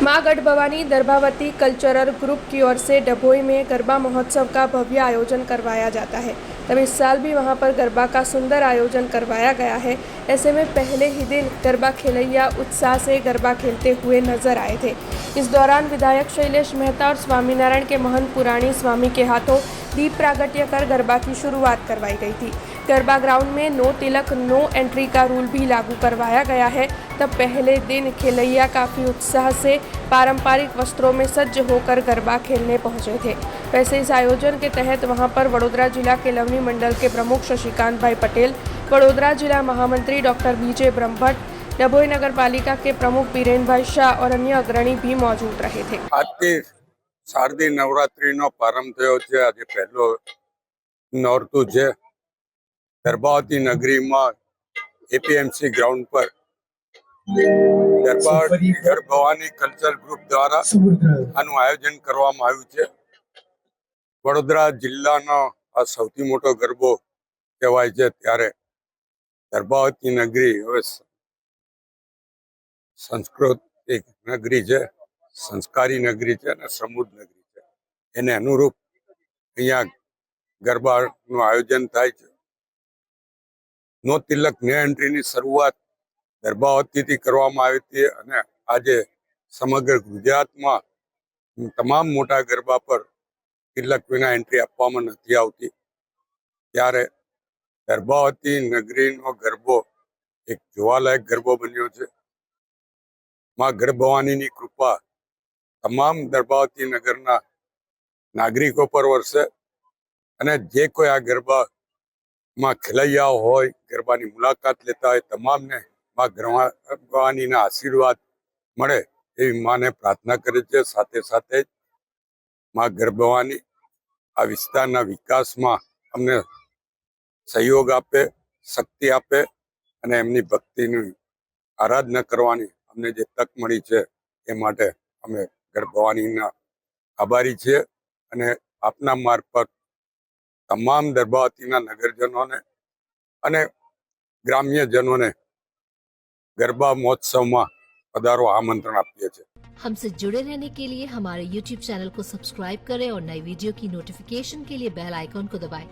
मां गढ़ Bhavani दर्भावती cultural group की ओर से डभोई में गरबा महोत्सव का भव्य आयोजन करवाया जाता है। तब इस साल भी वहां पर गरबा का सुंदर आयोजन करवाया गया है। ऐसे में पहले ही दिन गरबा खेलैया उत्साह से गरबा खेलते हुए नजर आए थे। इस दौरान विधायक शैलेश मेहता और स्वामीनारायण के महंत पुराणी स्वामी के हाथों दीप प्रागट्य कर गरबा की शुरुआत करवाई गई थी। गरबा ग्राउंड में नो तिलक नो एंट्री का रूल भी लागू करवाया गया है। तब पहले दिन खेलैया काफ़ी उत्साह से पारंपरिक वस्त्रों में सज्ज होकर गरबा खेलने पहुंचे थे। वैसे इस आयोजन के तहत वहां पर वडोदरा जिला केलवनी मंडल के प्रमुख शशिकांत भाई पटेल, वडोदरा जिला महामंत्री डॉक्टर बीजे ब्रह्मभट्ट, डभोई नगर पालिका के प्रमुख बीरेन भाई शाह और अन्य अग्रणी भी मौजूद रहे थे। आज शारदीय नवरात्रि नो प्रारंभ थयो छे। आज पहलो नौरतु छे। गर्भावती नगरी में एपीएमसी ग्राउंड पर गढ़ भवानी कल्चर ग्रुप द्वारा आनु आयोजन करवामां आव्युं छे। वडोदरा जिल्लानो आ सौथी मोटो गरबो कहेवाय छे। त्यारे गर्भावती नगरी हवे सांस्कृतिक नगरी छे, संस्कारी नगरी छे અને સમૃદ્ધ નગરી છે। એને અનુરૂપ અહીંયા ગરબાનું આયોજન થાય છે। નો તિલક નો એન્ટ્રીની શરૂઆત ગર્ભાવતીથી કરવામાં આવી હતી અને આજે સમગ્ર ગુજરાતમાં તમામ મોટા ગરબા પર તિલક વિના એન્ટ્રી આપવામાં નથી આવતી। ત્યારે ગર્ભાવતી નગરીનો ગરબો એક જોવાલાયક ગરબો બન્યો છે। માં ગઢ ભવાનીની કૃપા તમામ ગર્ભાવતી નગરના નાગરિકો પર વરસે અને જે કોઈ આ ગરબામાં ખેલૈયાઓ હોય, ગરબાની મુલાકાત લેતા હોય તમામને માં ગઢ ભવાનીના આશીર્વાદ મળે એવી માને પ્રાર્થના કરે છે। સાથે સાથે માં ગઢ ભવાની આ વિસ્તારના વિકાસમાં અમને સહયોગ આપે, શક્તિ આપે અને એમની ભક્તિની આરાધના કરવાની અમને જે તક મળી છે એ માટે અમે ગઢ ભવાનીના આભારી છીએ અને આપના મારફત તમામ ગર્ભાવતીના નગરજનોને અને ગ્રામ્યજનોને गरबा महोत्सव में पधारो आमंत्रण आपीए छे। हमसे जुड़े रहने के लिए हमारे YouTube चैनल को सब्सक्राइब करें और नई वीडियो की नोटिफिकेशन के लिए बेल आइकॉन को दबाएं।